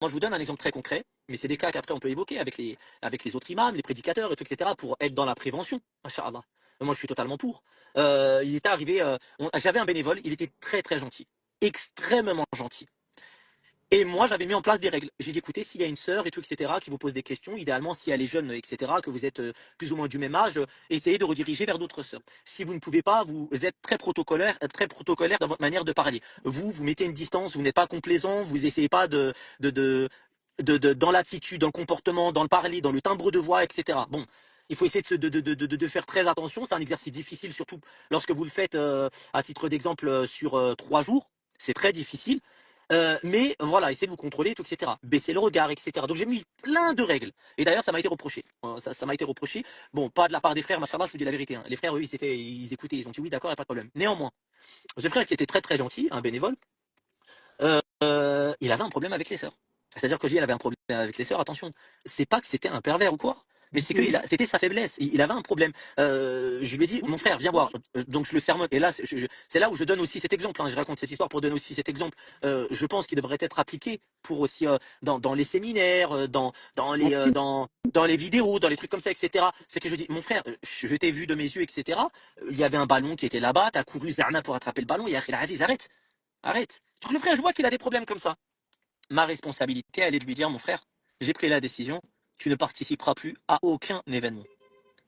Moi, je vous donne un exemple très concret, mais c'est des cas qu'après on peut évoquer avec les autres imams, les prédicateurs, et tout, etc., pour être dans la prévention. Masha'Allah. Moi, je suis totalement pour. Il était arrivé, j'avais un bénévole, il était très très gentil, extrêmement gentil. Et moi, j'avais mis en place des règles. J'ai dit, écoutez, s'il y a une sœur et tout, etc., qui vous pose des questions, idéalement, si elle est jeune, etc., que vous êtes plus ou moins du même âge, essayez de rediriger vers d'autres sœurs. Si vous ne pouvez pas, vous êtes très protocolaire dans votre manière de parler. Vous mettez une distance, vous n'êtes pas complaisant, vous essayez pas de, de, dans l'attitude, dans le comportement, dans le parler, dans le timbre de voix, etc. Bon. Il faut essayer de faire très attention. C'est un exercice difficile, surtout lorsque vous le faites, à titre d'exemple, sur 3 jours. C'est très difficile. Mais voilà, essayez de vous contrôler, tout, etc. Baisser le regard, etc. Donc j'ai mis plein de règles. Et d'ailleurs, ça m'a été reproché. Ça m'a été reproché. Bon, pas de la part des frères, machallah, je vous dis la vérité. Hein. Les frères, eux, ils écoutaient, ils ont dit oui, d'accord, y a pas de problème. Néanmoins, ce frère qui était très très gentil, un bénévole, il avait un problème avec les sœurs. C'est-à-dire que j'ai, il avait un problème avec les sœurs. Attention, c'est pas que c'était un pervers ou quoi. Mais c'est que c'était sa faiblesse. Il avait un problème. Je lui ai dit, mon frère, viens voir. Donc je le sermonne. Et là, c'est là où je donne aussi cet exemple. Hein. Je raconte cette histoire pour donner aussi cet exemple. Je pense qu'il devrait être appliqué pour aussi dans les séminaires, dans les vidéos, dans les trucs comme ça, etc. C'est que je dis, mon frère, je t'ai vu de mes yeux, etc. Il y avait un ballon qui était là-bas. T'as couru Zarna pour attraper le ballon. Et Akhil Aziz, arrête, arrête. Le frère, je vois qu'il a des problèmes comme ça. Ma responsabilité, elle est de lui dire, mon frère, j'ai pris la décision, tu ne participeras plus à aucun événement.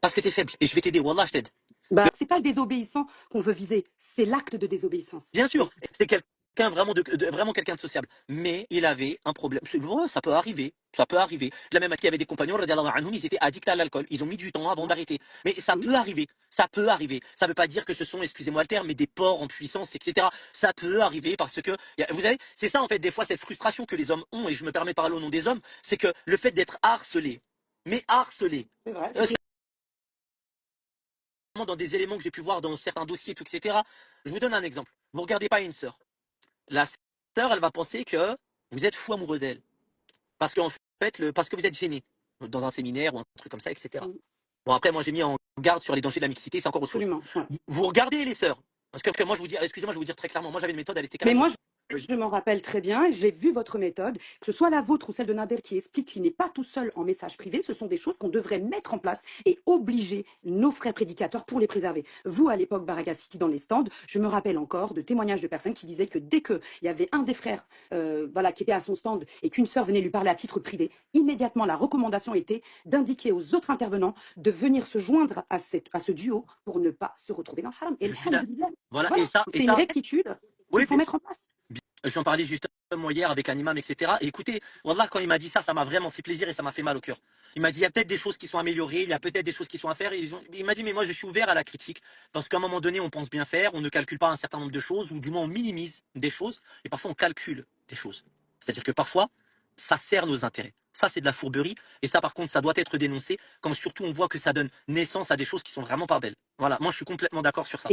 Parce que t'es faible, et je vais t'aider, Wallah, je t'aide. Bah, c'est pas le désobéissant qu'on veut viser, c'est l'acte de désobéissance. Bien sûr, c'est quelqu'un vraiment vraiment quelqu'un de sociable. Mais il avait un problème. Bon, ça peut arriver. Ça peut arriver. De la même manière, il y avait des compagnons, radiallahu anhum, ils étaient addicts à l'alcool. Ils ont mis du temps avant d'arrêter. Mais ça peut arriver. Ça peut arriver. Ça ne veut pas dire que ce sont, excusez-moi le terme, mais des porcs en puissance, etc. Ça peut arriver parce que, vous savez, c'est ça en fait, des fois, cette frustration que les hommes ont, et je me permets de parler au nom des hommes, c'est que le fait d'être harcelé, mais harcelé, C'est vrai. dans des éléments que j'ai pu voir dans certains dossiers, tout, etc. Je vous donne un exemple. Vous regardez pas une sœur. La sœur, elle va penser que vous êtes fou amoureux d'elle. Parce qu'en fait, parce que vous êtes gêné dans un séminaire ou un truc comme ça, etc. Bon, après, moi, j'ai mis en garde sur les dangers de la mixité, c'est encore autre chose. Absolument. Ouais. Vous regardez les sœurs. Parce que moi, je vous dis, excusez-moi, je vais vous dire très clairement, moi, j'avais une méthode, elle était Mais carrément. moi, je m'en rappelle très bien, j'ai vu votre méthode, que ce soit la vôtre ou celle de Nader qui explique qu'il n'est pas tout seul en message privé, ce sont des choses qu'on devrait mettre en place et obliger nos frères prédicateurs pour les préserver. Vous, à l'époque, Baraka City, dans les stands, je me rappelle encore de témoignages de personnes qui disaient que dès qu'il y avait un des frères qui était à son stand et qu'une sœur venait lui parler à titre privé, immédiatement, la recommandation était d'indiquer aux autres intervenants de venir se joindre à ce duo pour ne pas se retrouver dans le haram. Et voilà, et ça, c'est une rectitude qu'il faut mettre en place. J'en parlais justement hier avec un imam, etc. Et écoutez, Wallah, quand il m'a dit ça, ça m'a vraiment fait plaisir et ça m'a fait mal au cœur. Il m'a dit, il y a peut-être des choses qui sont améliorées, il y a peut-être des choses qui sont à faire. Il m'a dit, mais moi, je suis ouvert à la critique. Parce qu'à un moment donné, on pense bien faire, on ne calcule pas un certain nombre de choses, ou du moins on minimise des choses, et parfois on calcule des choses. C'est-à-dire que parfois, ça sert nos intérêts. Ça, c'est de la fourberie. Et ça, par contre, ça doit être dénoncé quand surtout on voit que ça donne naissance à des choses qui sont vraiment pas belles. Voilà, moi, je suis complètement d'accord sur ça.